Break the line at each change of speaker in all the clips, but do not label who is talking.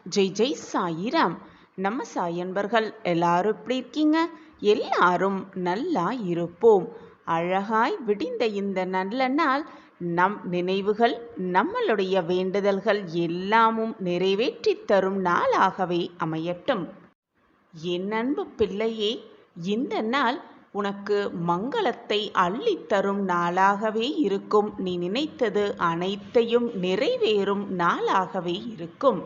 ஜெய் ஜெய் சாயிராம். நம்ம சாயன்பர்கள் எல்லாரும் எப்படி இருக்கீங்க? எல்லாரும் நல்லா இருப்போம். அழகாய் விடிந்த இந்த நல்ல நாள் நம் நினைவுகள், நம்மளுடைய வேண்டுதல்கள் எல்லாமும் நிறைவேற்றி தரும் நாளாகவே அமையட்டும். என் அன்பு பிள்ளையே, இந்த நாள் உனக்கு மங்களத்தை அள்ளித்தரும் நாளாகவே இருக்கும். நீ நினைத்தது அனைத்தையும் நிறைவேறும் நாளாகவே இருக்கும்.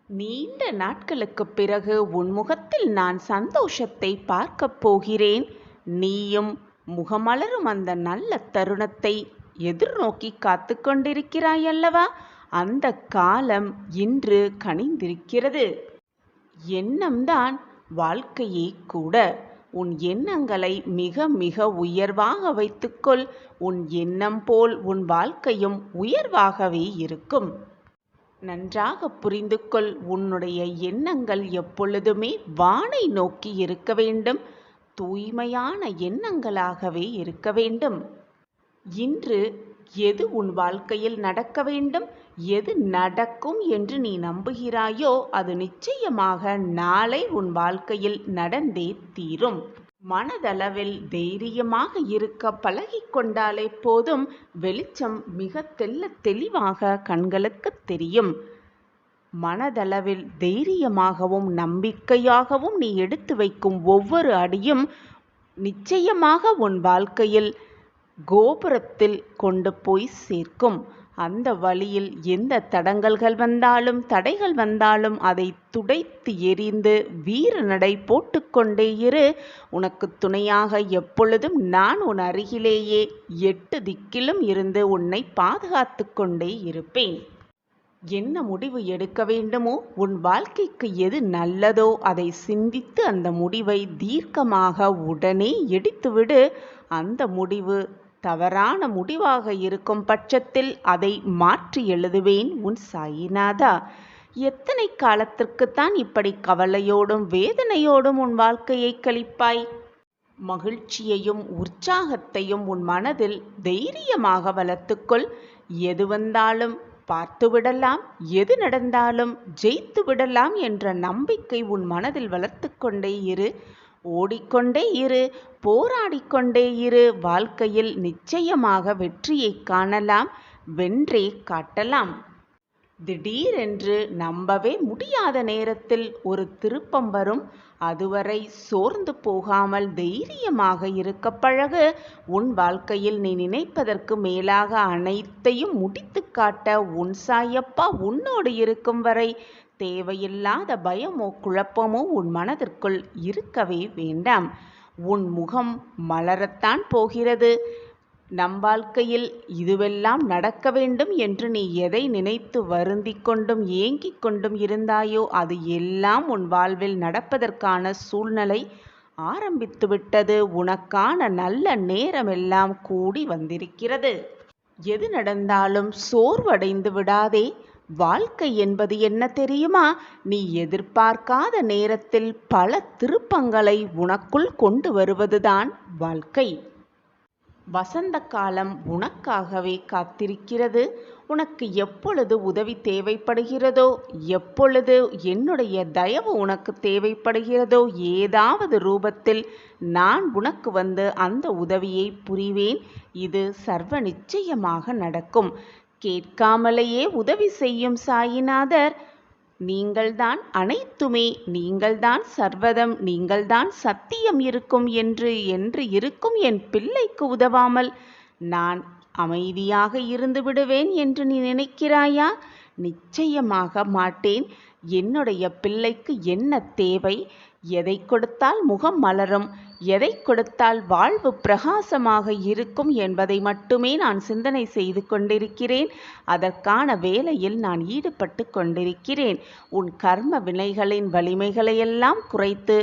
நீண்ட நாட்களுக்குப் பிறகு உன் முகத்தில் நான் சந்தோஷத்தை பார்க்கப் போகிறேன். நீயும் முகமலரும் அந்த நல்ல தருணத்தை எதிர்நோக்கி காத்து கொண்டிருக்கிறாய் அல்லவா? அந்த காலம் இன்று கனிந்திருக்கிறது. எண்ணம்தான் வாழ்க்கையே கூட. உன் எண்ணங்களை மிக மிக உயர்வாக வைத்துக்கொள். உன் எண்ணம் போல் உன் வாழ்க்கையும் உயர்வாகவே இருக்கும். நன்றாக புரிந்து கொள். உன்னுடைய எண்ணங்கள் எப்பொழுதுமே வானை நோக்கி இருக்க வேண்டும். தூய்மையான எண்ணங்களாகவே இருக்க வேண்டும். இன்று எது உன் வாழ்க்கையில் நடக்க வேண்டும், எது நடக்கும் என்று நீ நம்புகிறாயோ அது நிச்சயமாக நாளை உன் வாழ்க்கையில் நடந்தே தீரும். மனதளவில் தைரியமாக இருக்க பழகிக்கொண்டாலே போதும். வெளிச்சம் மிக தெளிவாக கண்களுக்கு தெரியும். மனதளவில் தைரியமாகவும் நம்பிக்கையாகவும் நீ எடுத்து வைக்கும் ஒவ்வொரு அடியும் நிச்சயமாக உன் வாழ்க்கையில் கோபுரத்தில் கொண்டு போய் சேர்க்கும். அந்த வழியில் எந்த தடங்கல்கள் வந்தாலும் தடைகள் வந்தாலும் அதை துடைத்து எறிந்து வீர நடை போட்டுக்கொண்டே இரு. உனக்கு துணையாக எப்பொழுதும் நான் உன் அருகிலேயே 8 திக்கிலும் இருந்து உன்னை பாதுகாத்து கொண்டே இருப்பேன். என்ன முடிவு எடுக்க வேண்டுமோ, உன் வாழ்க்கைக்கு எது நல்லதோ அதை சிந்தித்து அந்த முடிவை தீர்க்கமாக உடனே எடுத்துவிடு. அந்த முடிவு தவறான முடிவாக இருக்கும் பட்சத்தில் அதை மாற்றி எழுதுவேன் உன் சாயிநாதா. எத்தனை காலத்திற்குத்தான் இப்படி கவலையோடும் வேதனையோடும் உன் வாழ்க்கையை கழிப்பாய்? மகிழ்ச்சியையும் உற்சாகத்தையும் உன் மனதில் தைரியமாக வளர்த்துக்கொள். எது வந்தாலும் பார்த்து விடலாம், எது நடந்தாலும் ஜெயித்து விடலாம் என்ற நம்பிக்கை உன் மனதில் வளர்த்து கொண்டே இரு. ஓடிக்கொண்டே இரு, போராடிக்கொண்டே இரு. வாழ்க்கையில் நிச்சயமாக வெற்றியை காணலாம், வென்றே காட்டலாம். திடீரென்று நம்பவே முடியாத நேரத்தில் ஒரு திருப்பம் வரும். அதுவரை சோர்ந்து போகாமல் தைரியமாக இருக்க பழகு. உன் வாழ்க்கையில் நீ நினைப்பதற்கு மேலாக அனைத்தையும் முடித்து காட்ட உன் சாயப்பா உன்னோடு இருக்கும் வரை தேவையில்லாத பயமோ குழப்பமோ உன் மனதிற்குள் இருக்கவே வேண்டாம். உன் முகம் மலரத்தான் போகிறது. நம் வாழ்க்கையில் இதுவெல்லாம் நடக்க வேண்டும் என்று நீ எதை நினைத்து வருந்தி கொண்டும் ஏங்கிக் கொண்டும் இருந்தாயோ அது எல்லாம் உன் வாழ்வில் நடப்பதற்கான சூழ்நிலை ஆரம்பித்துவிட்டது. உனக்கான நல்ல நேரமெல்லாம் கூடி வந்திருக்கிறது. எது நடந்தாலும் சோர்வடைந்து விடாதே. வாழ்க்கை என்பது என்ன தெரியுமா? நீ எதிர்பார்க்காத நேரத்தில் பல திருப்பங்களை உனக்குள் கொண்டு வருவதுதான் வாழ்க்கை. வசந்த காலம் உனக்காகவே காத்திருக்கிறது. உனக்கு எப்பொழுது உதவி தேவைப்படுகிறதோ, எப்பொழுது என்னுடைய தயவு உனக்கு தேவைப்படுகிறதோ, ஏதாவது ரூபத்தில் நான் உனக்கு வந்து அந்த உதவியை புரிவேன். இது சர்வ நிச்சயமாக நடக்கும். கேட்காமலேயே உதவி செய்யும் சாயிநாதர் நீங்கள்தான் அனைத்துமே, நீங்கள்தான் சர்வதம், நீங்கள்தான் சத்தியம் இருக்கும் என்று இருக்கும் என் பிள்ளைக்கு உதவாமல் நான் அமைதியாக இருந்து விடுவேன் என்று நீ நினைக்கிறாயா? நிச்சயமாக மாட்டேன். என்னுடைய பிள்ளைக்கு என்ன தேவை, எதை கொடுத்தால் முகம் மலரும், எதை கொடுத்தால் வாழ்வு பிரகாசமாக இருக்கும் என்பதை மட்டுமே நான் சிந்தனை செய்து கொண்டிருக்கிறேன். அதற்கான வேலையில் நான் ஈடுபட்டு கொண்டிருக்கிறேன். உன் கர்ம வினைகளின் வலிமைகளையெல்லாம் குறைத்து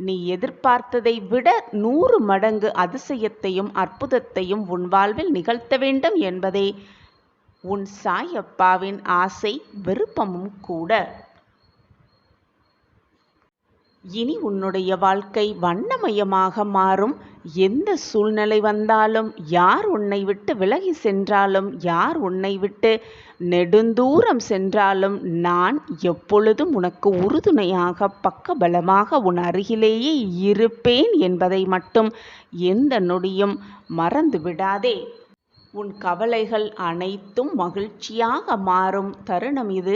நீ எதிர்பார்த்ததை விட 100 மடங்கு அதிசயத்தையும் அற்புதத்தையும் உன் வாழ்வில் நிகழ்த்த வேண்டும் என்பதே உன் சாயப்பாவின் ஆசை விருப்பமும் கூட. இனி உன்னுடைய வாழ்க்கை வண்ணமயமாக மாறும். எந்த சூழ்நிலை வந்தாலும், யார் உன்னை விட்டு விலகி சென்றாலும், யார் உன்னை விட்டு நெடுந்தூரம் சென்றாலும், நான் எப்பொழுதும் உனக்கு உறுதுணையாக பக்கபலமாக உன் அருகிலேயே இருப்பேன் என்பதை மட்டும் எந்த நொடியும் மறந்து விடாதே. உன் கவலைகள் அனைத்தும் மகிழ்ச்சியாக மாறும் தருணம் இது.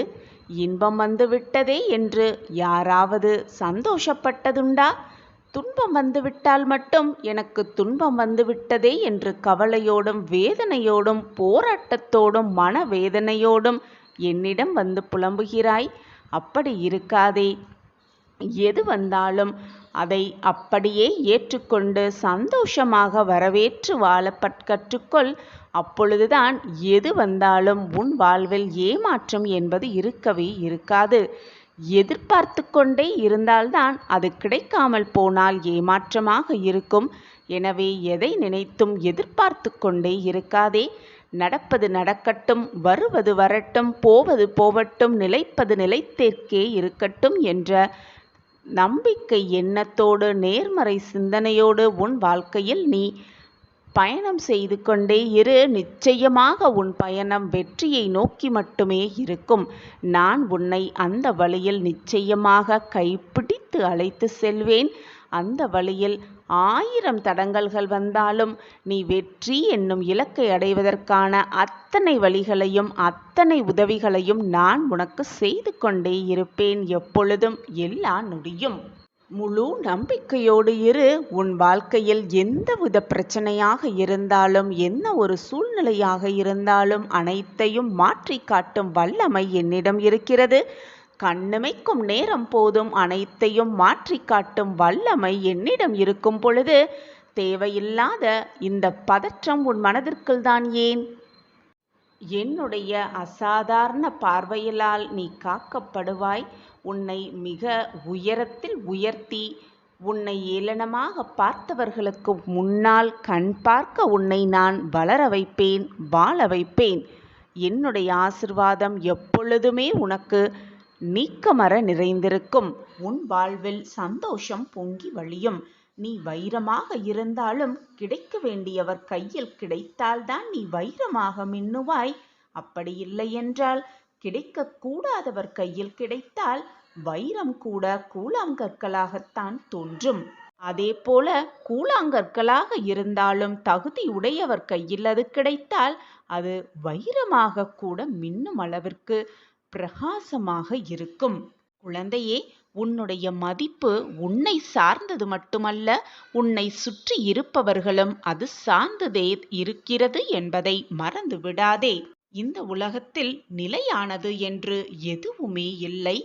இன்பம் வந்துவிட்டதே என்று யாராவது சந்தோஷப்பட்டதுண்டா? துன்பம் வந்துவிட்டால் மட்டும் எனக்கு துன்பம் வந்துவிட்டதே என்று கவலையோடும் வேதனையோடும் போராட்டத்தோடும் மனவேதனையோடும் என்னிடம் வந்து புலம்புகிறாய். அப்படி இருக்காதே. எது வந்தாலும் அதை அப்படியே ஏற்றுக்கொண்டு சந்தோஷமாக வரவேற்று வாழ கற்றுக்கொள். அப்பொழுதுதான் எது வந்தாலும் உன் வாழ்வில் ஏமாற்றம் என்பது இருக்கவே இருக்காது. எதிர்பார்த்து கொண்டே இருந்தால்தான் அது கிடைக்காமல் போனால் ஏமாற்றமாக இருக்கும். எனவே எதை நினைத்தும் எதிர்பார்த்து கொண்டே இருக்காதே. நடப்பது நடக்கட்டும், வருவது வரட்டும், போவது போவட்டும், நிலைப்பது நிலைத்தேற்கே இருக்கட்டும் என்ற நம்பிக்கை எண்ணத்தோடு நேர்மறை சிந்தனையோடு உன் வாழ்க்கையில் நீ பயணம் செய்து கொண்டே இரு. நிச்சயமாக உன் பயணம் வெற்றியை நோக்கி மட்டுமே இருக்கும். நான் உன்னை அந்த வழியில் நிச்சயமாக கைப்பிடித்து அழைத்து செல்வேன். அந்த வழியில் 1000 தடங்கல்கள் வந்தாலும் நீ வெற்றி என்னும் இலக்கை அடைவதற்கான அத்தனை வழிகளையும் அத்தனை உதவிகளையும் நான் உனக்கு செய்து கொண்டே இருப்பேன், எப்பொழுதும் எல்லா நொடியும். முழு நம்பிக்கையோடு இரு. உன் வாழ்க்கையில் எந்தவித பிரச்சனையாக இருந்தாலும், என்ன ஒரு சூழ்நிலையாக இருந்தாலும் அனைத்தையும் மாற்றி காட்டும் வல்லமை என்னிடம் இருக்கிறது. கண்ணிமைக்கும் நேரம் போதும் அனைத்தையும் மாற்றி காட்டும் வல்லமை என்னிடம் இருக்கும் பொழுது தேவையில்லாத இந்த பதற்றம் உன் மனதிற்குள் தான் ஏன்? என்னுடைய அசாதாரண பார்வையிலால் நீ காக்கப்படுவாய். உன்னை மிக உயரத்தில் உயர்த்தி உன்னை ஏளனமாக பார்த்தவர்களுக்கு முன்னால் கண் பார்க்க உன்னை நான் வளர வைப்பேன், வாழ வைப்பேன். என்னுடைய ஆசிர்வாதம் எப்பொழுதுமே உனக்கு நீக்கமற நிறைந்திருக்கும். உன் வாழ்வில் சந்தோஷம் பொங்கி வழியும். நீ வைரமாக இருந்தாலும் கிடைக்க வேண்டியவர் கையில் கிடைத்தால்தான் நீ வைரமாக மின்னுவாய். அப்படி இல்லை என்றால், கிடைக்க கூடாதவர் கையில் கிடைத்தால் வைரம் கூட கூழாங்கற்களாகத்தான் தோன்றும். அதே போல கூழாங்கற்களாக இருந்தாலும் தகுதி உடையவர் கையில் அது கிடைத்தால் அது வைரமாக கூட மின்னும் அளவிற்கு பிரகாசமாக இருக்கும். குழந்தையே, உன்னுடைய மதிப்பு உன்னை சார்ந்தது மட்டுமல்ல, உன்னை சுற்றி இருப்பவர்களும் அது சார்ந்ததே இருக்கிறது என்பதை மறந்து விடாதே. இந்த உலகத்தில் நிலையானது என்று எதுவுமே இல்லை.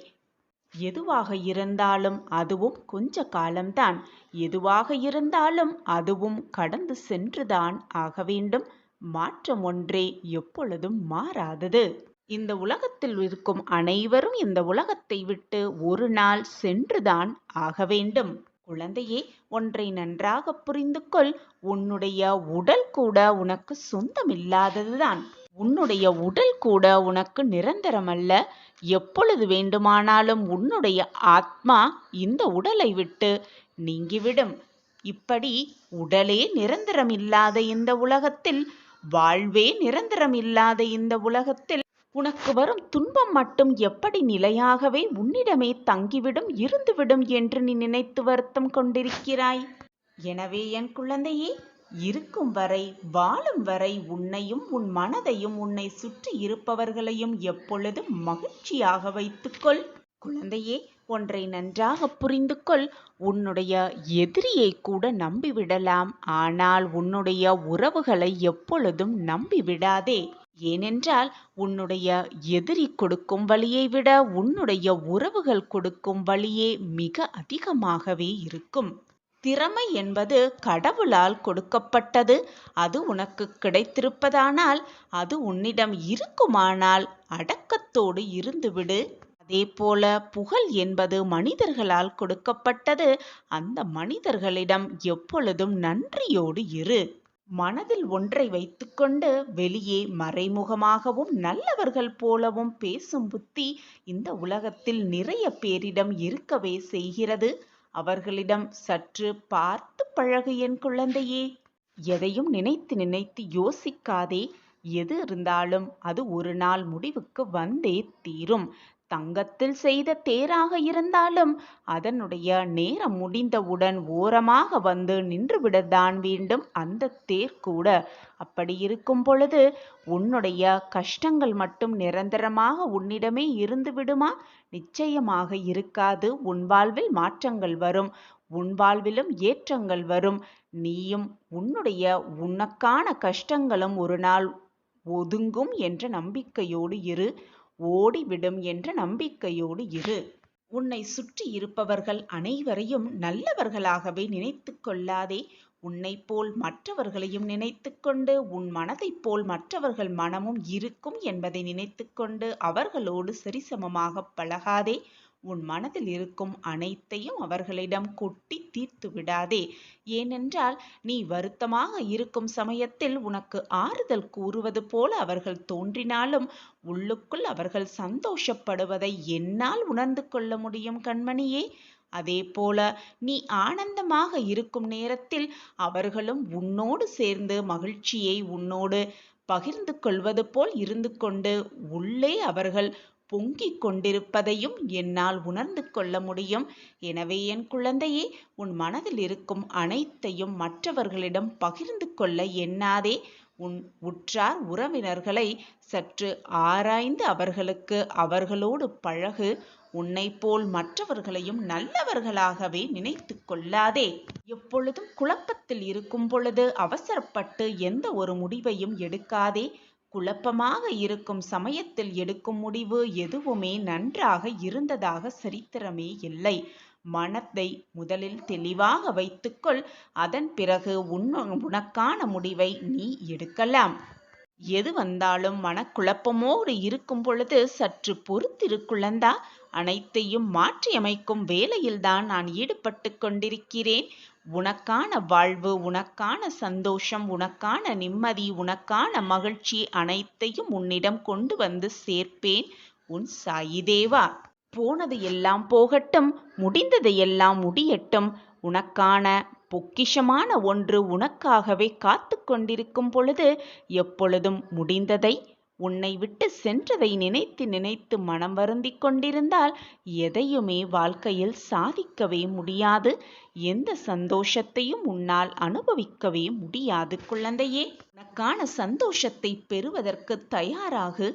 எதுவாக இருந்தாலும் அதுவும் கொஞ்ச காலம்தான். எதுவாக இருந்தாலும் அதுவும் கடந்து சென்றுதான் ஆக வேண்டும். மாற்றம் ஒன்றே எப்பொழுதும் மாறாதது. இந்த உலகத்தில் இருக்கும் அனைவரும் இந்த உலகத்தை விட்டு ஒரு நாள் சென்றுதான் ஆக வேண்டும். குழந்தையே, ஒன்றை நன்றாக புரிந்து கொள். உன்னுடைய உடல் கூட உனக்கு சொந்தமில்லாததுதான். உன்னுடைய உடல் கூட உனக்கு நிரந்தரமல்ல. எப்பொழுது வேண்டுமானாலும் உன்னுடைய ஆத்மா இந்த உடலை விட்டு நீங்கிவிடும். இப்படி உடலே நிரந்தரம் இல்லாத இந்த உலகத்தில், வாழ்வே நிரந்தரம் இல்லாத இந்த உலகத்தில் உனக்கு வரும் துன்பம் மட்டும் எப்படி நிலையாகவே உன்னிடமே தங்கிவிடும், இருந்துவிடும் என்று நீ நினைத்து வருத்தம் கொண்டிருக்கிறாய்? எனவே என் குழந்தையே, இருக்கும் வரை, வாழும் வரை உன்னையும் உன் மனதையும் உன்னை சுற்றி இருப்பவர்களையும் எப்பொழுதும் மகிழ்ச்சியாக வைத்துக்கொள். குழந்தையே, ஒன்றை நன்றாக புரிந்து கொள். உன்னுடைய எதிரியை கூட நம்பிவிடலாம், ஆனால் உன்னுடைய உறவுகளை எப்பொழுதும் நம்பிவிடாதே. ஏனென்றால் உன்னுடைய எதிரி கொடுக்கும் வலியை விட உன்னுடைய உறவுகள் கொடுக்கும் வலியே மிக அதிகமாகவே இருக்கும். திறமை என்பது கடவுளால் கொடுக்கப்பட்டது. அது உனக்கு கிடைத்திருப்பதானால், அது உன்னிடம் இருக்குமானால் அடக்கத்தோடு இருந்துவிடு. அதே போல புகழ் என்பது மனிதர்களால் கொடுக்கப்பட்டது. அந்த மனிதர்களிடம் எப்பொழுதும் நன்றியோடு இரு. மனதில் ஒன்றை வைத்துக்கொண்டு வெளியே மறைமுகமாகவும் நல்லவர்கள் போலவும் பேசும் புத்தி இந்த உலகத்தில் நிறைய பேரிடம் இருக்கவே செய்கிறது. அவர்களிடம் சற்று பார்த்து பழகு என் குழந்தையே. எதையும் நினைத்து நினைத்து யோசிக்காதே. எது இருந்தாலும் அது ஒரு நாள் முடிவுக்கு வந்தே தீரும். தங்கத்தில் செய்த தேராக இருந்தாலும் அதனுடைய நேரம் முடிந்தவுடன் ஓரமாக வந்து நின்றுவிடத்தான் வேண்டும் அந்த தேர் கூட. அப்படி இருக்கும் பொழுது உன்னுடைய கஷ்டங்கள் மட்டும் நிரந்தரமாக உன்னிடமே இருந்து விடுமா? நிச்சயமாக இருக்காது. உன் வாழ்வில் மாற்றங்கள் வரும். உன் வாழ்விலும் ஏற்றங்கள் வரும். நீயும் உனக்கான கஷ்டங்களும் ஒரு நாள் ஒதுங்கும் என்ற நம்பிக்கையோடு இரு. ஓடிவிடும் என்ற நம்பிக்கையோடு இரு. உன்னை சுற்றி இருப்பவர்கள் அனைவரையும் நல்லவர்களாகவே நினைத்து கொள்ளாதே. உன்னைப் போல் மற்றவர்களையும் நினைத்து கொண்டு உன் மனதைப் போல் மற்றவர்கள் மனமும் இருக்கும் என்பதை நினைத்து கொண்டு அவர்களோடு சரிசமமாக பழகாதே. உன் மனதில் இருக்கும் அனைத்தையும் அவர்களிடம் கொட்டி தீர்த்து விடாதே. ஏனென்றால் நீ வருத்தமாக இருக்கும் சமயத்தில் உனக்கு ஆறுதல் கூறுவது போல அவர்கள் தோன்றினாலும் உள்ளுக்குள் அவர்கள் சந்தோஷப்படுவதை என்னால் உணர்ந்து கொள்ள முடியும் கண்மணியே. அதே போல நீ ஆனந்தமாக இருக்கும் நேரத்தில் அவர்களும் உன்னோடு சேர்ந்து மகிழ்ச்சியை உன்னோடு பகிர்ந்து கொள்வது போல் இருந்து கொண்டு உள்ளே அவர்கள் பொங்கிக் கொண்டிருப்பதையும் என்னால் உணர்ந்து கொள்ள முடியும். எனவே என் குழந்தையே, உன் மனதில் இருக்கும் அனைத்தையும் மற்றவர்களிடம் பகிர்ந்து கொள்ள எண்ணாதே. உன் உற்றார் உறவினர்களை சற்று ஆராய்ந்து அவர்களோடு பழகு. உன்னை போல் மற்றவர்களையும் நல்லவர்களாகவே நினைத்து கொள்ளாதே. எப்பொழுதும் குழப்பத்தில் இருக்கும் பொழுது அவசரப்பட்டு எந்த ஒரு முடிவையும் எடுக்காதே. குழப்பமாக இருக்கும் சமயத்தில் எடுக்கும் முடிவு எதுவுமே நன்றாக இருந்ததாக சரித்திரமே இல்லை. மனதை முதலில் தெளிவாக வைத்துக்கொள். அதன் பிறகு உனக்கான முடிவை நீ எடுக்கலாம். எது வந்தாலும் மனக்குழப்பமோடு இருக்கும் பொழுது சற்று பொறுத்திரு குழந்தா. அனைத்தையும் மாற்றியமைக்கும் வேலையில்தான் நான் ஈடுபட்டு கொண்டிருக்கிறேன். உனக்கான வாழ்வு, உனக்கான சந்தோஷம், உனக்கான நிம்மதி, உனக்கான மகிழ்ச்சி அனைத்தையும் உன்னிடம் கொண்டு வந்து சேர்ப்பேன். உன் சாயிதேவா. போனது எல்லாம் போகட்டும், முடிந்தது எல்லாம் முடியட்டும். உனக்கான பொக்கிஷமான ஒன்று உனக்காகவே காத்து கொண்டிருக்கும் பொழுது எப்பொழுதும் முடிந்ததை, உன்னை விட்டு சென்றதை நினைத்து நினைத்து மனம் வருந்திக் கொண்டிருந்தால் எதையுமே வாழ்க்கையில் சாதிக்கவே முடியாது. எந்த சந்தோஷத்தையும் உன்னால் அனுபவிக்கவே முடியாது குழந்தையே. உனக்கான சந்தோஷத்தை பெறுவதற்கு தயாராகு,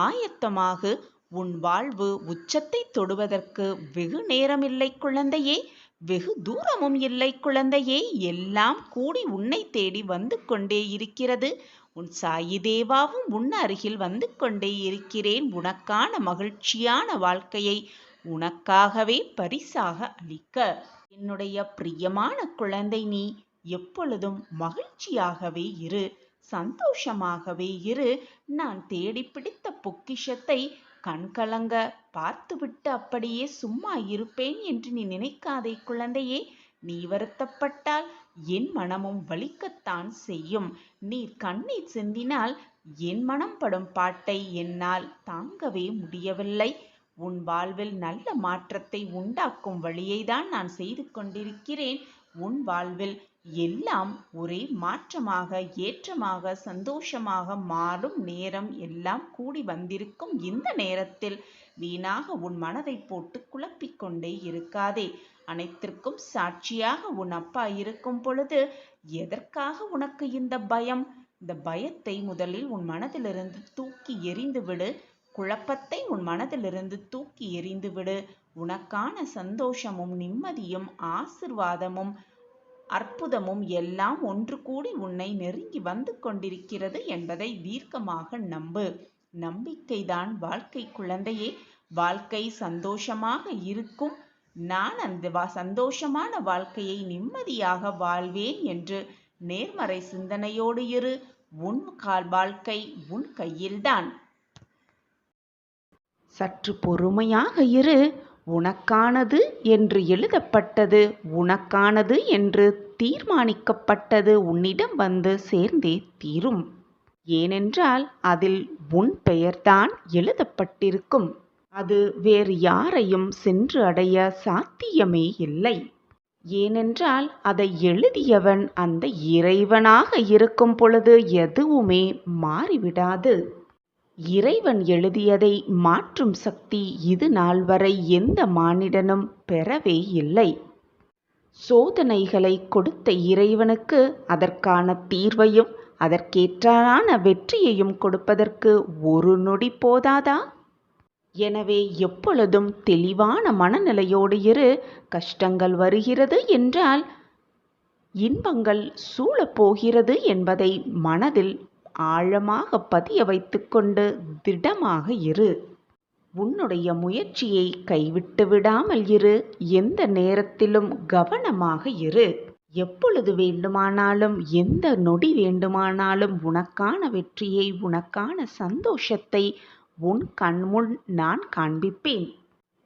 ஆயத்தமாகு. உன் வாழ்வு உச்சத்தை தொடுவதற்கு வெகு நேரமில்லை குழந்தையே, வெகு தூரமும் இல்லை குழந்தையே. எல்லாம் கூடி உன்னை தேடி வந்து கொண்டே இருக்கிறது. உன் சாயிதேவாவும் உன் அருகில் வந்து கொண்டே இருக்கிறேன். உனக்கான மகிழ்ச்சியான வாழ்க்கையை உனக்காகவே பரிசாக அளிக்க. என்னுடைய பிரியமான குழந்தை, நீ எப்பொழுதும் மகிழ்ச்சியாகவே இரு, சந்தோஷமாகவே இரு. நான் தேடி பிடித்த பொக்கிஷத்தை கண்கலங்க பார்த்துவிட்டு அப்படியே சும்மா இருப்பேன் என்று நீ நினைக்காதே குழந்தையே. நீ வருத்தப்பட்டால் என் மனமும் வலிக்கத்தான் செய்யும். நீ கண்ணீர் சிந்தினால் என் மனம் படும் பாட்டை என்னால் தாங்கவே முடியவில்லை. உன் வாழ்வில் நல்ல மாற்றத்தை உண்டாக்கும் வழியை தான் நான் செய்து கொண்டிருக்கிறேன். உன் வாழ்வில் எல்லாம் ஒரே மாற்றமாக, ஏற்றமாக, சந்தோஷமாக மாறும் நேரம் எல்லாம் கூடி வந்திருக்கும். இந்த நேரத்தில் வீணாக உன் மனதை போட்டு குழப்பிக்கொண்டே இருக்காதே. அனைத்திற்கும் சாட்சியாக உன் அப்பா இருக்கும் பொழுது எதற்காக உனக்கு இந்த பயம்? இந்த பயத்தை முதலில் உன் மனதிலிருந்து தூக்கி எறிந்துவிடு. குழப்பத்தை உன் மனதிலிருந்து தூக்கி எறிந்துவிடு. உனக்கான சந்தோஷமும் நிம்மதியும் ஆசிர்வாதமும் அற்புதமும் எல்லாம் ஒன்று கூடி உன்னை நெருங்கி வந்து கொண்டிருக்கிறது என்பதை தீர்க்கமாக நம்பு. நம்பிக்கைதான் வாழ்க்கை குழந்தையே. வாழ்க்கை சந்தோஷமாக இருக்கும். நான் அந்த சந்தோஷமான வாழ்க்கையை நிம்மதியாக வாழ்வேன் என்று நேர்மறை சிந்தனையோடு இரு. உன் வாழ்க்கை உன் கையில்தான். சற்று பொறுமையாக இரு. உனக்கானது என்று எழுதப்பட்டது, உனக்கானது என்று தீர்மானிக்கப்பட்டது உன்னிடம் வந்து சேர்ந்தே தீரும். ஏனென்றால் அதில் உன் பெயர்தான் எழுதப்பட்டிருக்கும். அது வேறு யாரையும் சென்று அடைய சாத்தியமே இல்லை. ஏனென்றால் அதை எழுதியவன் அந்த இறைவனாக இருக்கும் பொழுது எதுவுமே மாறிவிடாது. இறைவன் எழுதியதை மாற்றும் சக்தி இது நாள் வரை எந்த மானிடனும் பெறவே இல்லை. சோதனைகளை கொடுத்த இறைவனுக்கு அதற்கான தீர்வையும் அதற்கேற்றான வெற்றியையும் கொடுப்பதற்கு ஒரு நொடி போதாதா? எனவே எப்பொழுதும் தெளிவான மனநிலையோடு இரு. கஷ்டங்கள் வருகிறது என்றால் இன்பங்கள் சூழப்போகிறது என்பதை மனதில் ஆழமாக பதிய வைத்துக்கொண்டு திடமாக இரு. உன்னுடைய முயற்சியை கைவிட்டு விடாமல் இரு. எந்த நேரத்திலும் கவனமாக இரு. எப்பொழுது வேண்டுமானாலும் எந்த நொடி வேண்டுமானாலும் உனக்கான வெற்றியை உனக்கான சந்தோஷத்தை உன் கண்முன் நான் காண்பிப்பேன்.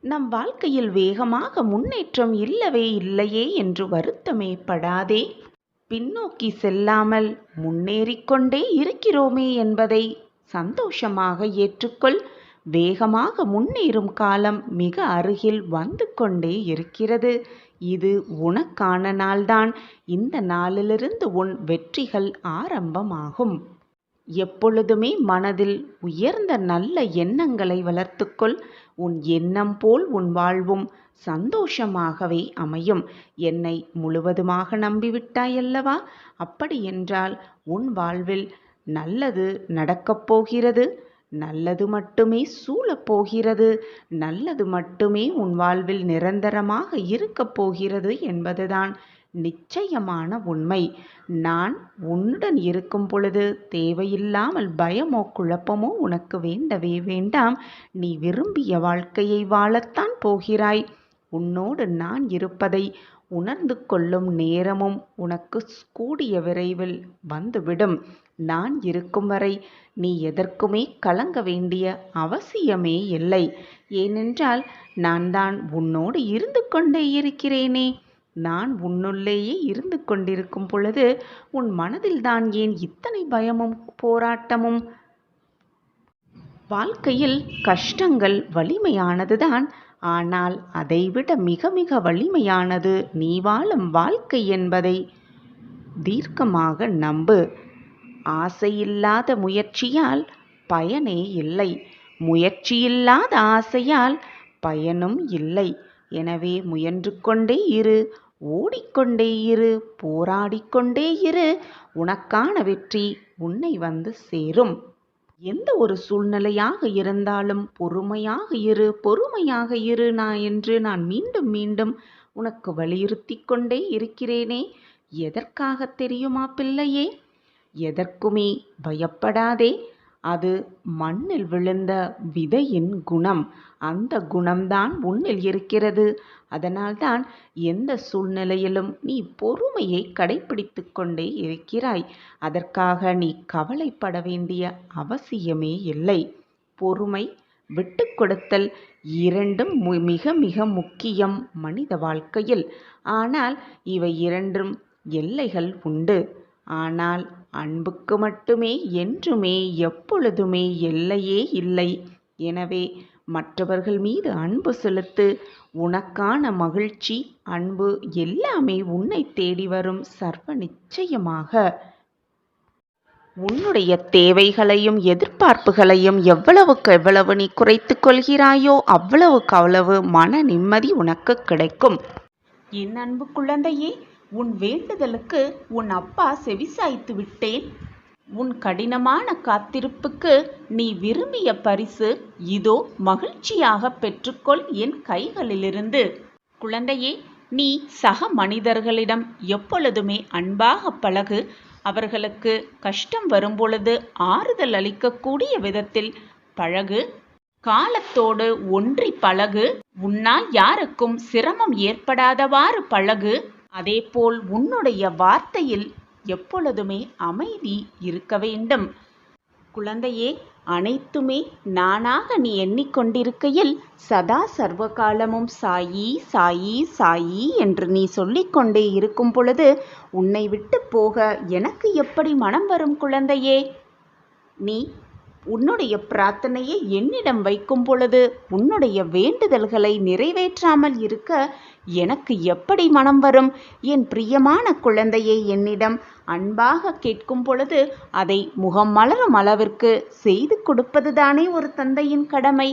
நம் வாழ்க்கையில் வேகமாக முன்னேற்றம் இல்லவே இல்லையே என்று வருத்தமே படாதே. பின்னோக்கி செல்லாமல் முன்னேறிக்கொண்டே இருக்கிறோமே என்பதை சந்தோஷமாக ஏற்றுக்கொள். வேகமாக முன்னேறும் காலம் மிக அருகில் வந்து கொண்டே இருக்கிறது. இது உனக்கான நாள்தான். இந்த நாளிலிருந்து உன் வெற்றிகள் ஆரம்பமாகும். எப்பொழுதுமே மனதில் உயர்ந்த நல்ல எண்ணங்களை வளர்த்துக்கொள். உன் எண்ணம் போல் உன் வாழ்வும் சந்தோஷமாகவே அமையும். என்னை முழுவதுமாக நம்பிவிட்டாயல்லவா? அப்படியென்றால் உன் வாழ்வில் நல்லது நடக்கப் போகிறது. நல்லது மட்டுமே சூழப்போகிறது. நல்லது மட்டுமே உன் வாழ்வில் நிரந்தரமாக இருக்கப் போகிறது என்பதுதான் நிச்சயமான உண்மை. நான் உன்னுடன் இருக்கும் பொழுது தேவையில்லாமல் பயமோ குழப்பமோ உனக்கு வேண்டவே வேண்டாம். நீ விரும்பிய வாழ்க்கையை வாழத்தான் போகிறாய். உன்னோடு நான் இருப்பதை உணர்ந்து கொள்ளும் நேரமும் உனக்கு கூடிய விரைவில் வந்துவிடும். நான் இருக்கும் வரை நீ எதற்குமே கலங்க வேண்டிய அவசியமே இல்லை. ஏனென்றால் நான் தான் உன்னோடு இருந்து கொண்டே இருக்கிறேனே. நான் உன்னுள்ளேயே இருந்து கொண்டிருக்கும் பொழுது உன் மனதில்தான் ஏன் இத்தனை பயமும் போராட்டமும்? வாழ்க்கையில் கஷ்டங்கள் வலிமையானதுதான். ஆனால் அதைவிட மிக மிக வலிமையானது நீ வாழும் வாழ்க்கை என்பதை தீர்க்கமாக நம்பு. ஆசையில்லாத முயற்சியால் பயனே இல்லை. முயற்சியில்லாத ஆசையால் பயனும் இல்லை. எனவே முயன்று கொண்டே இரு. ஓடிக்கொண்டே இரு. போராடிக்கொண்டே இரு. உனக்கான வெற்றி உன்னை வந்து சேரும். எந்த ஒரு சூழ்நிலையாக இருந்தாலும் பொறுமையாக இரு. பொறுமையாக இரு என்று நான் மீண்டும் மீண்டும் உனக்கு வலியுறுத்தி கொண்டே இருக்கிறேனே. எதற்காக தெரியுமா பிள்ளையே? எதற்குமே பயப்படாதே. அது மண்ணில் விழுந்த விதையின் குணம். அந்த குணம்தான் உன்னில் இருக்கிறது. அதனால்தான் எந்த சூழ்நிலையிலும் நீ பொறுமையை கடைப்பிடித்து கொண்டே இருக்கிறாய். அதற்காக நீ கவலைப்பட வேண்டிய அவசியமே இல்லை. பொறுமை, விட்டு கொடுத்தல் இரண்டும் மிக மிக முக்கியம் மனித வாழ்க்கையில். ஆனால் இவை இரண்டும் எல்லைகள் உண்டு. ஆனால் அன்புக்கு மட்டுமே என்றுமே எப்பொழுதுமே எல்லையே இல்லை. எனவே மற்றவர்கள் மீது அன்பு செலுத்து. உனக்கான மகிழ்ச்சி, அன்பு எல்லாமே உன்னை தேடி வரும் சர்வ நிச்சயமாக. உன்னுடைய தேவைகளையும் எதிர்பார்ப்புகளையும் எவ்வளவுக்கு எவ்வளவு நீ குறைத்து கொள்கிறாயோ அவ்வளவுக்கு அவ்வளவு மன நிம்மதி உனக்கு கிடைக்கும். என் அன்பு குழந்தையே, உன் வேண்டுதலுக்கு உன் அப்பா செவிசாய்த்து விட்டேன். உன் கடினமான காத்திருப்புக்கு நீ விரும்பிய பரிசு இதோ மகிழ்ச்சியாக பெற்றுக்கொள் என் கைகளிலிருந்து. குழந்தையே, நீ சக மனிதர்களிடம் எப்பொழுதுமே அன்பாக பழகு. அவர்களுக்கு கஷ்டம் வரும்பொழுது ஆறுதல் அளிக்கக்கூடிய விதத்தில் பழகு. காலத்தோடு ஒன்றி பழகு. உன்னால் யாருக்கும் சிரமம் ஏற்படாதவாறு பழகு. அதேபோல் உன்னுடைய வார்த்தையில் எப்பொழுதுமே அமைதி இருக்க வேண்டும். குழந்தையே, அனைத்துமே நானாக நீ எண்ணிக்கொண்டிருக்கையில் சதா சர்வகாலமும் சாயி சாயி சாயி என்று நீ சொல்லிக்கொண்டே இருக்கும் பொழுது உன்னை விட்டு போக எனக்கு எப்படி மனம் வரும் குழந்தையே? நீ உன்னுடைய பிரார்த்தனையை என்னிடம் வைக்கும் பொழுது உன்னுடைய வேண்டுதல்களை நிறைவேற்றாமல் இருக்க எனக்கு எப்படி மனம் வரும்? என் பிரியமான குழந்தையை என்னிடம் அன்பாக கேட்கும் பொழுது அதை முகம் மலரும் அளவிற்கு செய்து கொடுப்பதுதானே ஒரு தந்தையின் கடமை.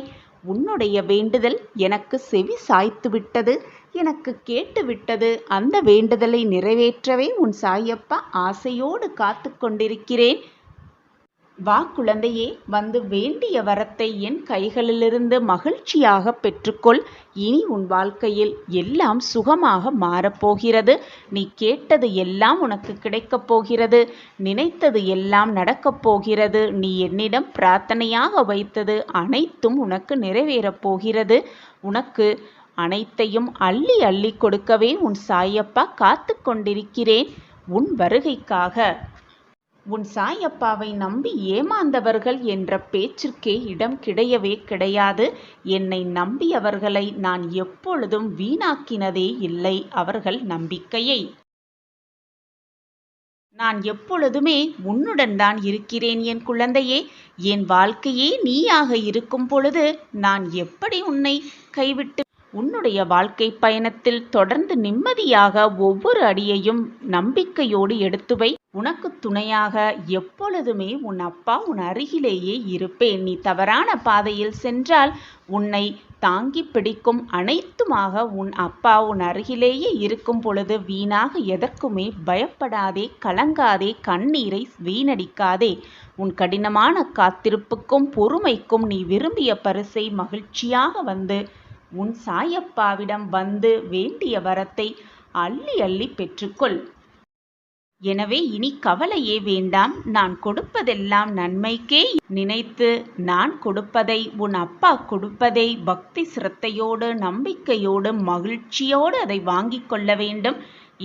உன்னுடைய வேண்டுதல் எனக்கு செவி சாய்த்து விட்டது, எனக்கு கேட்டு விட்டது. அந்த வேண்டுதலை நிறைவேற்றவே உன் சாயப்பா ஆசையோடு காத்து கொண்டிருக்கிறேன். வா குழந்தையே, வந்து வேண்டிய வரத்தை என் கைகளிலிருந்து மகிழ்ச்சியாக பெற்றுக்கொள். இனி உன் வாழ்க்கையில் எல்லாம் சுகமாக மாறப்போகிறது. நீ கேட்டது எல்லாம் உனக்கு கிடைக்கப் போகிறது. நினைத்தது எல்லாம் நடக்கப் போகிறது. நீ என்னிடம் பிரார்த்தனையாக வைத்தது அனைத்தும் உனக்கு நிறைவேறப் போகிறது. உனக்கு அனைத்தையும் அள்ளி அள்ளி கொடுக்கவே உன் சாயப்பா காத்து கொண்டிருக்கிறேன். உன் வருகைக்காக. உன் சாயப்பாவை நம்பி ஏமாந்தவர்கள் என்ற பேச்சிற்கே இடம் கிடையவே கிடையாது. என்னை நம்பியவர்களை நான் எப்பொழுதும் வீணாக்கினதே இல்லை. அவர்கள் நம்பிக்கையை நான் எப்பொழுதுமே உன்னுடன் தான் இருக்கிறேன் என் குழந்தையே. என் வாழ்க்கையே நீயாக இருக்கும் பொழுது நான் எப்படி உன்னை கைவிட்டு உன்னுடைய வாழ்க்கை பயணத்தில் தொடர்ந்து நிம்மதியாக ஒவ்வொரு அடியையும் நம்பிக்கையோடு எடுத்து வை. உனக்கு துணையாக எப்பொழுதுமே உன் அப்பா உன் அருகிலேயே இருப்பேன். நீ தவறான பாதையில் சென்றால் உன்னை தாங்கி பிடிக்கும் அனைத்துமாக உன் அப்பா உன் அருகிலேயே இருக்கும் பொழுது வீணாக எதற்குமே பயப்படாதே, கலங்காதே, கண்ணீரை வீணடிக்காதே. உன் கடினமான காத்திருப்புக்கும் பொறுமைக்கும் நீ விரும்பிய பரிசை மகிழ்ச்சியாக வந்து உன் சாயப்பாவிடம் வந்து வேண்டிய வரத்தை அள்ளி அள்ளி பெற்றுக்கொள். எனவே இனி கவலையே வேண்டாம். நான் கொடுப்பதெல்லாம் நன்மைக்கே நினைத்து நான் கொடுப்பதை உன் அப்பா கொடுப்பதை பக்தி சிரத்தையோடு நம்பிக்கையோடு மகிழ்ச்சியோடு அதை வாங்கி கொள்ள வேண்டும்.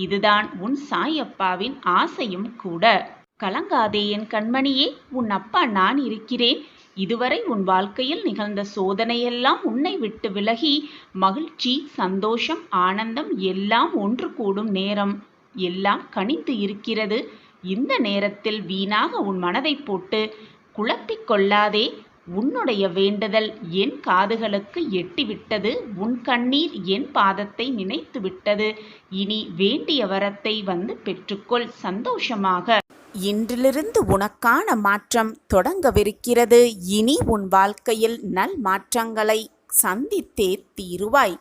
இதுதான் உன் சாயப்பாவின் ஆசையும் கூட. கலங்காதே என் கண்மணியே, உன் அப்பா நான் இருக்கிறேன். இதுவரை உன் வாழ்க்கையில் நிகழ்ந்த சோதனையெல்லாம் உன்னை விட்டு விலகி மகிழ்ச்சி, சந்தோஷம், ஆனந்தம் எல்லாம் ஒன்று கூடும் நேரம் எல்லாம் கனிந்து இருக்கிறது. இந்த நேரத்தில் வீணாக உன் மனதை போட்டு குழப்பிக் கொள்ளாதே. உன்னுடைய வேண்டுதல் என் காதுகளுக்கு எட்டிவிட்டது. உன் கண்ணீர் என் பாதத்தை நினைத்து விட்டது. இனி வேண்டிய வரத்தை வந்து பெற்றுக்கொள் சந்தோஷமாக. இன்றிலிருந்து உனக்கான மாற்றம் தொடங்கவிருக்கிறது. இனி உன் வாழ்க்கையில் நல் மாற்றங்களை சந்தித்தே தீருவாய்.